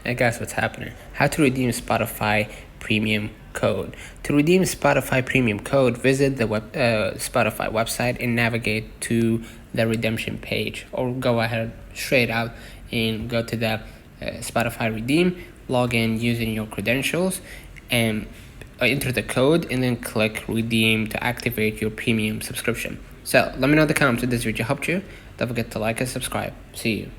And guess what's happening? How to redeem Spotify premium code. To redeem Spotify premium code, visit the Spotify website and navigate to the redemption page, or go ahead straight out and go to the Spotify redeem, log in using your credentials, and enter the code, and then click redeem to activate your premium subscription. So let me know in the comments if this video helped you. Don't forget to like and subscribe. See you.